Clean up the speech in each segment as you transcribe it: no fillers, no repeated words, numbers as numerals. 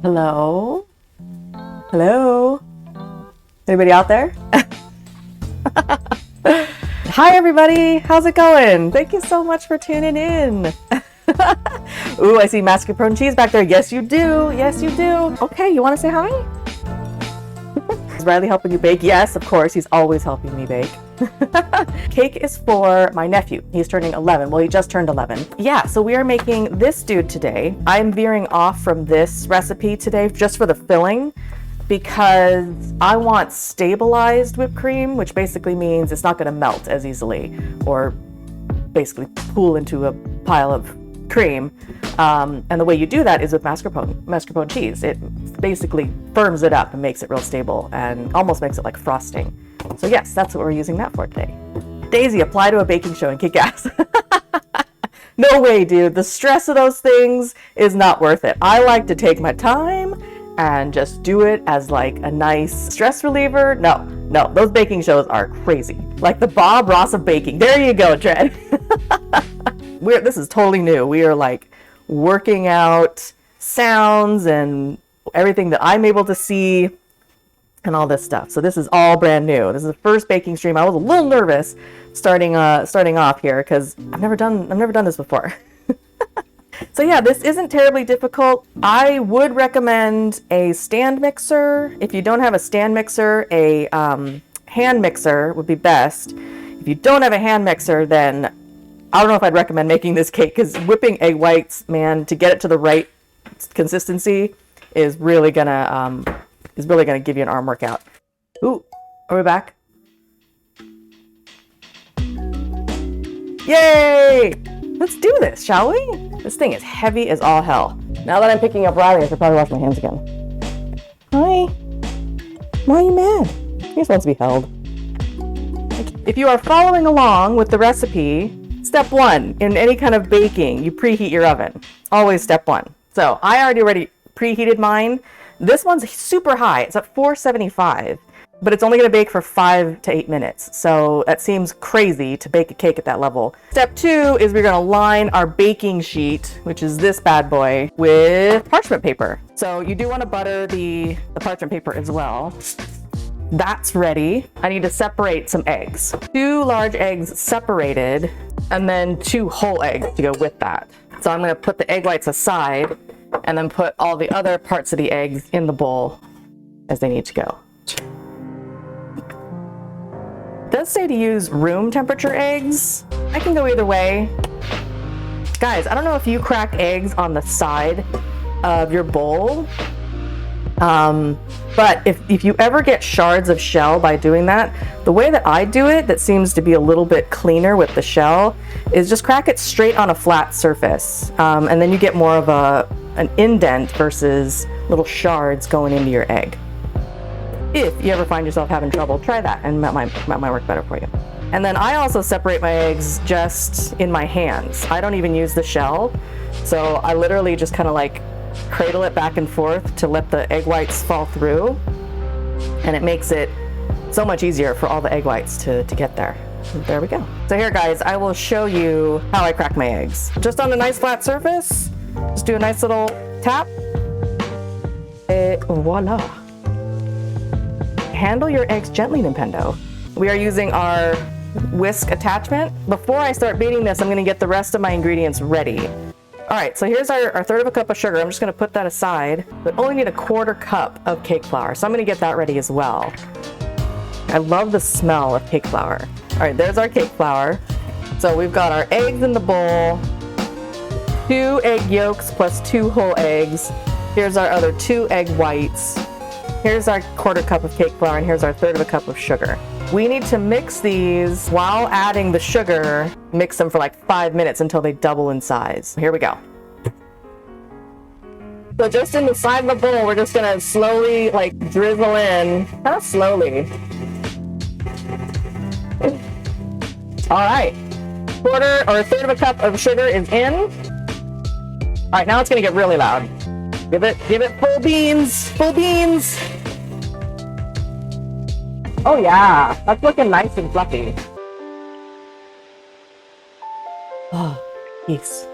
Hello? Hello? Anybody out there? Hi everybody, how's it going? Thank you so much for tuning in. Ooh, I see mascarpone cheese back there. Yes, you do. Yes, you do. Okay, you want to say hi? Is Riley helping you bake? Yes, of course. He's always helping me bake. Cake is for my nephew. He's turning 11. Well, he just turned 11. Yeah, so we are making this dude today. I'm veering off from this recipe today just for the filling because I want stabilized whipped cream, which basically means it's not going to melt as easily or basically pool into a pile of cream. And the way you do that is with mascarpone cheese. It basically firms it up and makes it real stable and almost makes it like frosting. So yes, that's what we're using that for today. Daisy, apply to a baking show and kick ass. No way, dude. The stress of those things is not worth it. I like to take my time and just do it as like a nice stress reliever. No, those baking shows are crazy. Like the Bob Ross of baking. There you go, Dred. This is totally new. We are like working out sounds and everything that I'm able to see and all this stuff. So this is all brand new. This is the first baking stream. I was a little nervous starting off here because I've never done this before. So yeah, this isn't terribly difficult. I would recommend a stand mixer. If you don't have a stand mixer, a hand mixer would be best. If you don't have a hand mixer, then I don't know if I'd recommend making this cake because whipping egg whites, man, to get it to the right consistency is really gonna give you an arm workout. Ooh, are we back? Yay! Let's do this, shall we? This thing is heavy as all hell. Now that I'm picking up Riley, I should probably wash my hands again. Hi. Why are you mad? He just wants to be held. If you are following along with the recipe, step 1, in any kind of baking, you preheat your oven. Always step 1. So I already preheated mine. This one's super high. It's at 475, but it's only going to bake for 5 to 8 minutes. So that seems crazy to bake a cake at that level. Step 2 is we're going to line our baking sheet, which is this bad boy, with parchment paper. So you do want to butter the parchment paper as well. That's ready. I need to separate some eggs. 2 large eggs separated, and then 2 whole eggs to go with that. So I'm going to put the egg whites aside and then put all the other parts of the eggs in the bowl as they need to go. It does say to use room temperature eggs. I can go either way. Guys, I don't know if you crack eggs on the side of your bowl, but if you ever get shards of shell by doing that, the way that I do it that seems to be a little bit cleaner with the shell is just crack it straight on a flat surface, and then you get more of an indent versus little shards going into your egg. If you ever find yourself having trouble, try that and that might work better for you. And then I also separate my eggs just in my hands. I don't even use the shell. So I literally just kind of like cradle it back and forth to let the egg whites fall through. And it makes it so much easier for all the egg whites to get there. There we go. So here guys, I will show you how I crack my eggs. Just on a nice flat surface, just do a nice little tap. Et voila. Handle your eggs gently, Nintendo. We are using our whisk attachment. Before I start beating this, I'm gonna get the rest of my ingredients ready. All right, so here's our 1/3 cup of sugar. I'm just gonna put that aside, but only need a 1/4 cup of cake flour. So I'm gonna get that ready as well. I love the smell of cake flour. All right, there's our cake flour. So we've got our eggs in the bowl, 2 egg yolks plus 2 whole eggs. Here's our other 2 egg whites. Here's our 1/4 cup of cake flour, and here's our 1/3 cup of sugar. We need to mix these while adding the sugar, mix them for like 5 minutes until they double in size. Here we go. So just in the side of the bowl, we're just gonna slowly like drizzle in, kind of slowly. All right, 1/4 or 1/3 cup of sugar is in. All right, now it's gonna get really loud. Give it full beans, full beans. Oh yeah, that's looking nice and fluffy. Oh, peace.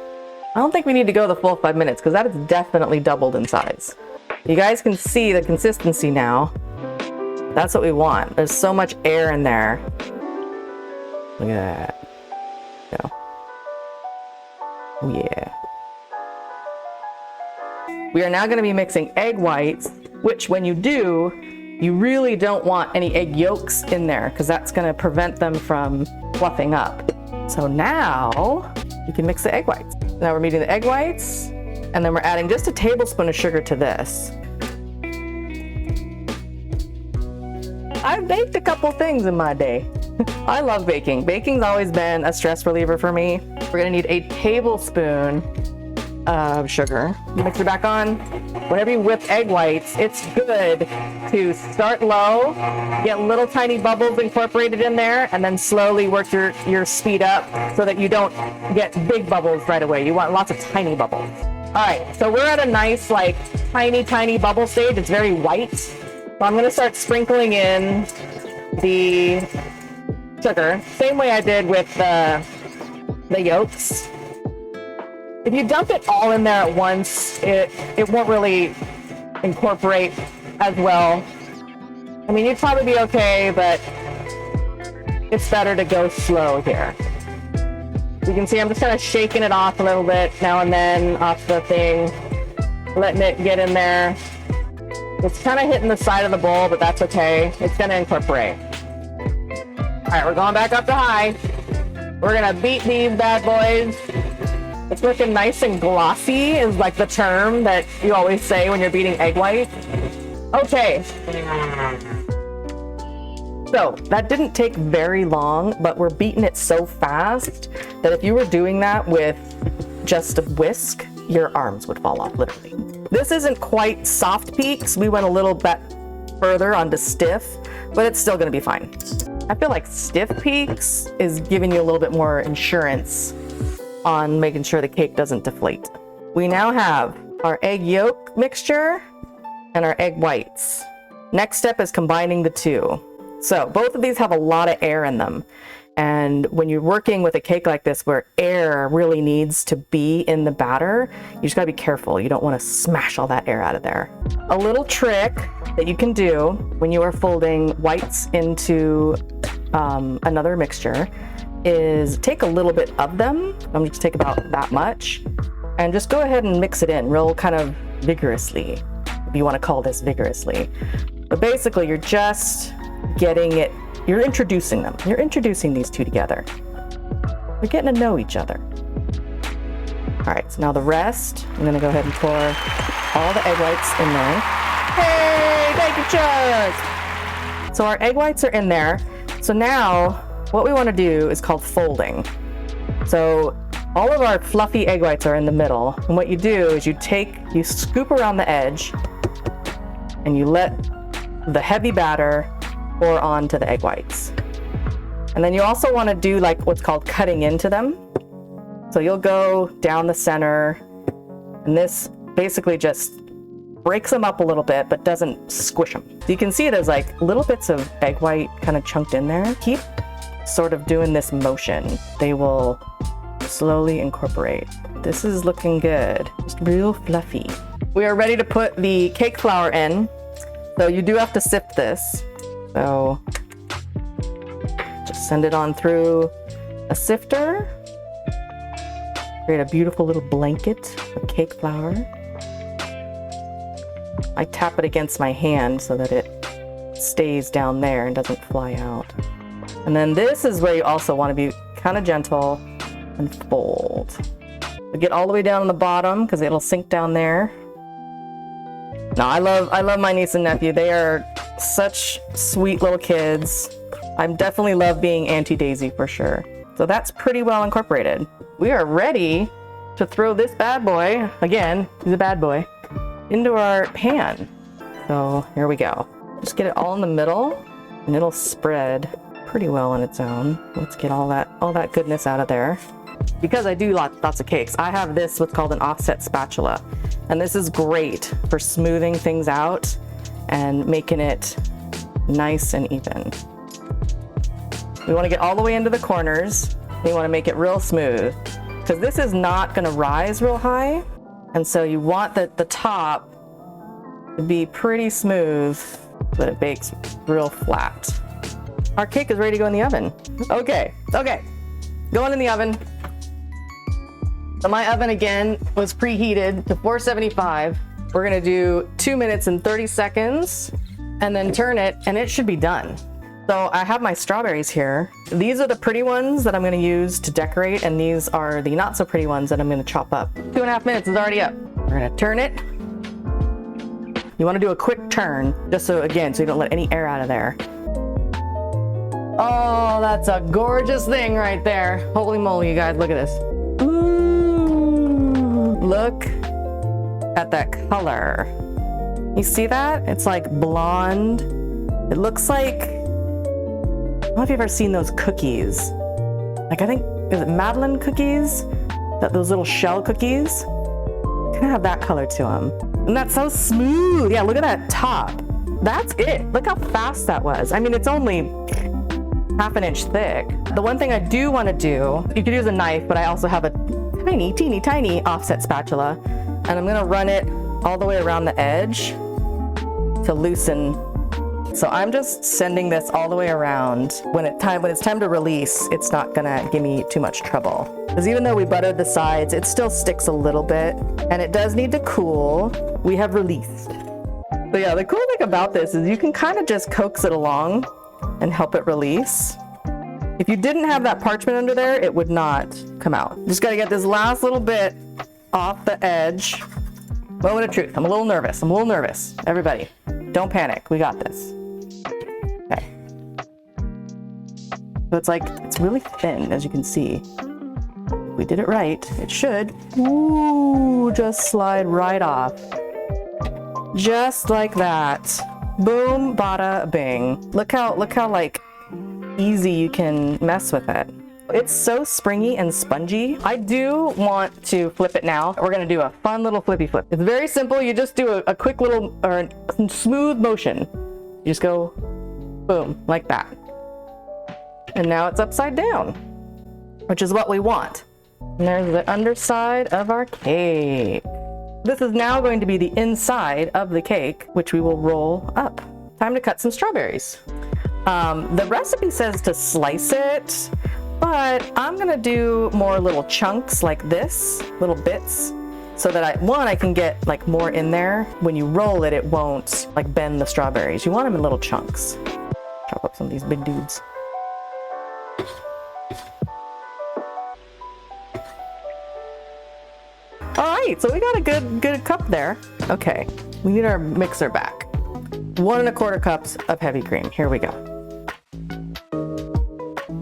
I don't think we need to go the full 5 minutes because that is definitely doubled in size. You guys can see the consistency now. That's what we want. There's so much air in there. Look at that. Go. Oh yeah. We are now going to be mixing egg whites, which when you do, you really don't want any egg yolks in there because that's going to prevent them from fluffing up. So now you can mix the egg whites. Now we're meeting the egg whites, and then we're adding just a tablespoon of sugar to this. I've baked a couple things in my day. I love baking. Baking's always been a stress reliever for me. We're gonna need a tablespoon of sugar. Mix it back on. Whenever you whip egg whites, it's good to start low, get little tiny bubbles incorporated in there, and then slowly work your speed up so that you don't get big bubbles right away. You want lots of tiny bubbles. All right, so we're at a nice, like, tiny bubble stage. It's very white. So I'm gonna start sprinkling in the sugar, same way I did with the yolks. If you dump it all in there at once, it won't really incorporate as well. I mean, you'd probably be okay, but it's better to go slow here. You can see I'm just kind of shaking it off a little bit now and then off the thing, letting it get in there. It's kind of hitting the side of the bowl, but that's okay. It's going to incorporate. All right, we're going back up to high. We're going to beat these bad boys. It's looking nice and glossy is like the term that you always say when you're beating egg whites. Okay. So that didn't take very long, but we're beating it so fast that if you were doing that with just a whisk, your arms would fall off, literally. This isn't quite soft peaks. We went a little bit further onto stiff, but it's still gonna be fine. I feel like stiff peaks is giving you a little bit more insurance on making sure the cake doesn't deflate. We now have our egg yolk mixture and our egg whites. Next step is combining the two. So both of these have a lot of air in them. And when you're working with a cake like this where air really needs to be in the batter, you just gotta be careful. You don't wanna smash all that air out of there. A little trick that you can do when you are folding whites into another mixture is take a little bit of them. I'm just take about that much and just go ahead and mix it in real kind of vigorously, if you wanna call this vigorously. But basically you're just getting it, you're introducing them. You're introducing these two together. You're getting to know each other. All right, so now the rest, I'm gonna go ahead and pour all the egg whites in there. Hey, thank you, Chuck! So our egg whites are in there. So now, what we wanna do is called folding. So all of our fluffy egg whites are in the middle. And what you do is you scoop around the edge and you let the heavy batter pour onto the egg whites. And then you also want to do like what's called cutting into them. So you'll go down the center, and this basically just breaks them up a little bit, but doesn't squish them. So you can see there's like little bits of egg white kind of chunked in there. Keep sort of doing this motion. They will slowly incorporate. This is looking good. Just real fluffy. We are ready to put the cake flour in. So you do have to sift this. So just send it on through a sifter. Create a beautiful little blanket of cake flour. I tap it against my hand so that it stays down there and doesn't fly out. And then this is where you also want to be kind of gentle and fold. So get all the way down on the bottom because it'll sink down there. No, I love my niece and nephew. They are such sweet little kids. I definitely love being Auntie Daisy for sure. So that's pretty well incorporated. We are ready to throw this bad boy, again, he's a bad boy, into our pan. So here we go. Just get it all in the middle and it'll spread pretty well on its own. Let's get all that goodness out of there. Because I do lots of cakes, I have this what's called an offset spatula. And this is great for smoothing things out and making it nice and even. We want to get all the way into the corners. We want to make it real smooth because this is not going to rise real high. And so you want the top to be pretty smooth so that it bakes real flat. Our cake is ready to go in the oven. Okay, going in the oven. So my oven again was preheated to 475. We're gonna do 2 minutes and 30 seconds and then turn it and it should be done. So I have my strawberries here. These are the pretty ones that I'm gonna use to decorate, and these are the not so pretty ones that I'm gonna chop up. 2.5 minutes is already up. We're gonna turn it. You wanna do a quick turn, just so you don't let any air out of there. Oh, that's a gorgeous thing right there. Holy moly, you guys, look at this. Ooh, look at that color. You see that? It's like blonde. It looks like, I don't know if you've ever seen those cookies. Like, I think, is it Madeline cookies? Those little shell cookies? Kind of have that color to them. And that's so smooth. Yeah, look at that top. That's it. Look how fast that was. I mean, it's only half an inch thick. The one thing I do want to do, you could use a knife, but I also have a teeny tiny offset spatula, and I'm gonna run it all the way around the edge to loosen. So I'm just sending this all the way around. When it's time to release, it's not gonna give me too much trouble. Because even though we buttered the sides, it still sticks a little bit, and it does need to cool. We have released. So yeah, the cool thing about this is you can kind of just coax it along and help it release. If you didn't have that parchment under there, it would not come out. Just gotta get this last little bit off the edge. Moment of truth, I'm a little nervous. Everybody, don't panic, we got this. Okay. So it's really thin, as you can see. If we did it right, it should, ooh, just slide right off. Just like that. Boom, bada, bing. Look how like easy you can mess with it. It's so springy and spongy. I do want to flip it now. We're gonna do a fun little flippy flip. It's very simple. You just do a quick little, or a smooth motion. You just go boom, like that. And now it's upside down, which is what we want. And there's the underside of our cake. This is now going to be the inside of the cake, which we will roll up. Time to cut some strawberries. The recipe says to slice it, but I'm gonna do more little chunks like this, little bits, so that I can get like more in there. When you roll it, it won't like bend the strawberries. You want them in little chunks. Chop up some of these big dudes. All right, so we got a good cup there. Okay, we need our mixer back. 1 1/4 cups of heavy cream. Here we go.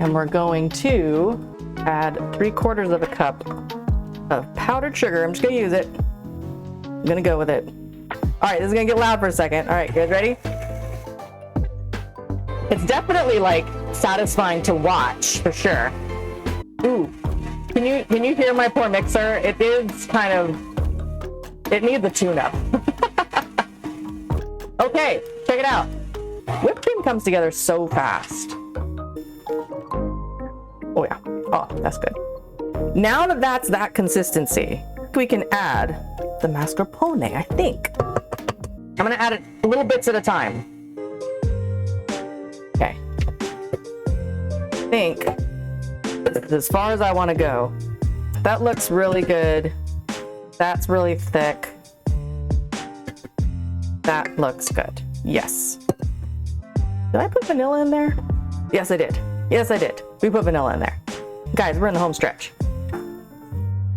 And we're going to add 3/4 of a cup of powdered sugar. I'm just gonna use it. I'm gonna go with it. All right, this is gonna get loud for a second. All right, you guys ready? It's definitely like satisfying to watch, for sure. Ooh. Can you hear my poor mixer? It is kind of, it needs a tune-up. Okay, check it out. Whipped cream comes together so fast. Oh yeah, oh, that's good. Now that that's that consistency, we can add the mascarpone, I think. I'm gonna add it little bits at a time. Okay. I think as far as I want to go. That looks really good. That's really thick. That looks good. Yes. Did I put vanilla in there? Yes, I did. Yes, I did. We put vanilla in there. Guys, we're in the home stretch.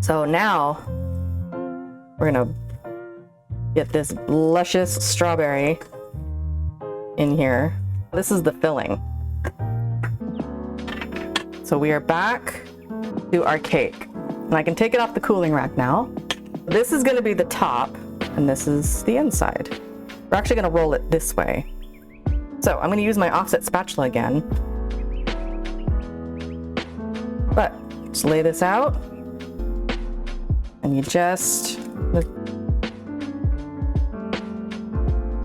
So now we're gonna get this luscious strawberry in here. This is the filling. So we are back to our cake. And I can take it off the cooling rack now. This is gonna be the top, and this is the inside. We're actually gonna roll it this way. So I'm gonna use my offset spatula again. But just lay this out, and you just,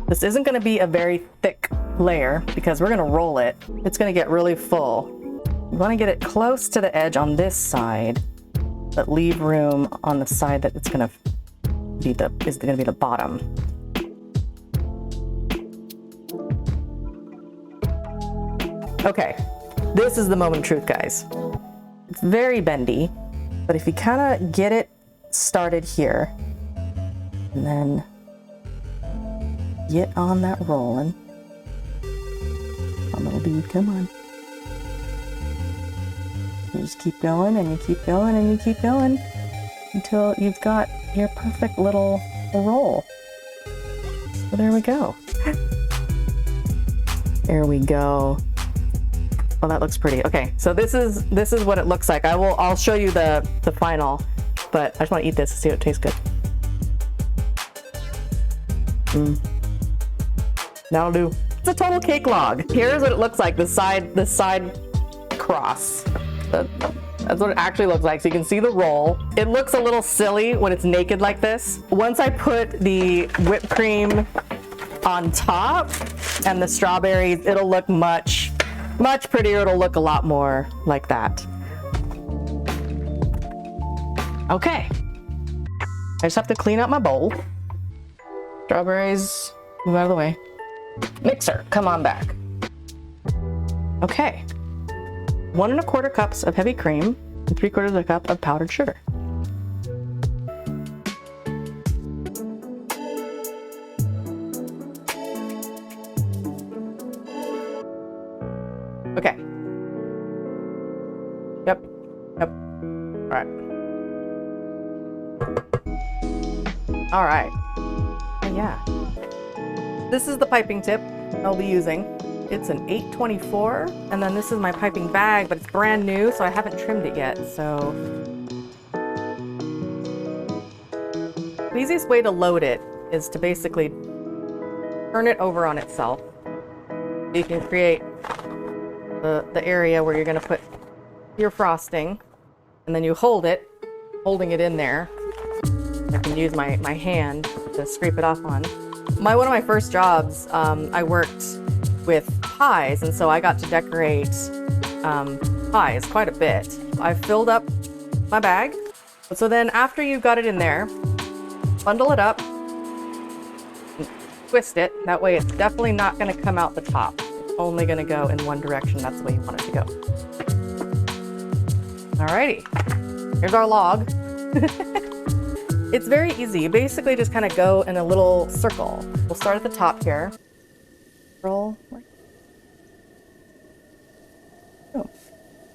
this isn't gonna be a very thick layer because we're gonna roll it. It's gonna get really full. You wanna get it close to the edge on this side, but leave room on the side that it's gonna be is gonna be the bottom. Okay, this is the moment of truth, guys. It's very bendy, but if you kind of get it started here, and then get on that rolling. Come on, little dude, come on. You just keep going, and you keep going, and you keep going until you've got your perfect little roll. So there we go. There we go. Well, that looks pretty. Okay, so this is what it looks like. I'll show you the final, but I just want to eat this to see if it tastes good. That'll do. It's a total cake log. Here's what it looks like. The side cross. That's what it actually looks like. So you can see the roll. It looks a little silly when it's naked like this. Once I put the whipped cream on top and the strawberries, it'll look much prettier. It'll look a lot more like that. Okay. I just have to clean up my bowl. Strawberries, move out of the way. Mixer, come on back. Okay. 1 1/4 cups of heavy cream and 3/4 of a cup of powdered sugar. Okay. Yep. All right. Yeah. This is the piping tip I'll be using. It's an 824, and then this is my piping bag, but it's brand new, so I haven't trimmed it yet, so. The easiest way to load it is to basically turn it over on itself. You can create the area where you're gonna put your frosting, and then you hold it, holding it in there. I can use my hand to scrape it off on. One of my first jobs, I worked with pies, and so I got to decorate pies quite a bit. I filled up my bag. So then after you got it in there, bundle it up, twist it. That way it's definitely not going to come out the top. It's only going to go in one direction. That's the way you want it to go. Alrighty, here's our log. It's very easy. You basically just kind of go in a little circle. We'll start at the top here. Roll. Oh.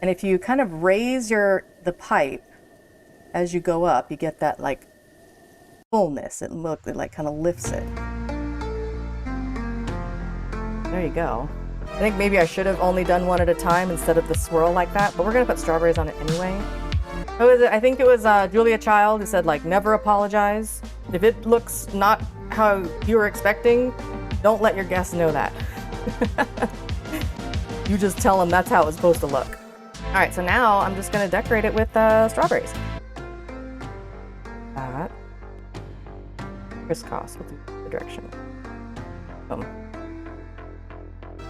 And if you kind of raise the pipe as you go up, you get that like fullness. It like kind of lifts it. There you go. I think maybe I should have only done one at a time instead of the swirl like that, but we're gonna put strawberries on it anyway. I think it was Julia Child who said, like, never apologize. If it looks not how you were expecting, don't let your guests know that. You just tell them that's how it's supposed to look. All right, so now I'm just gonna decorate it with strawberries. That. Crisscross with the direction. Boom.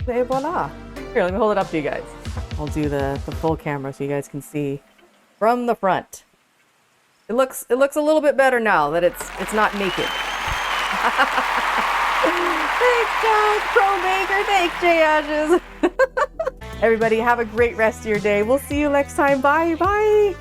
Et voila. Here, let me hold it up to you guys. I'll do the full camera so you guys can see from the front. It looks a little bit better now that it's not naked. Thanks, Josh, Pro Maker. Thanks, Jay Ashes. Everybody, have a great rest of your day. We'll see you next time. Bye. Bye.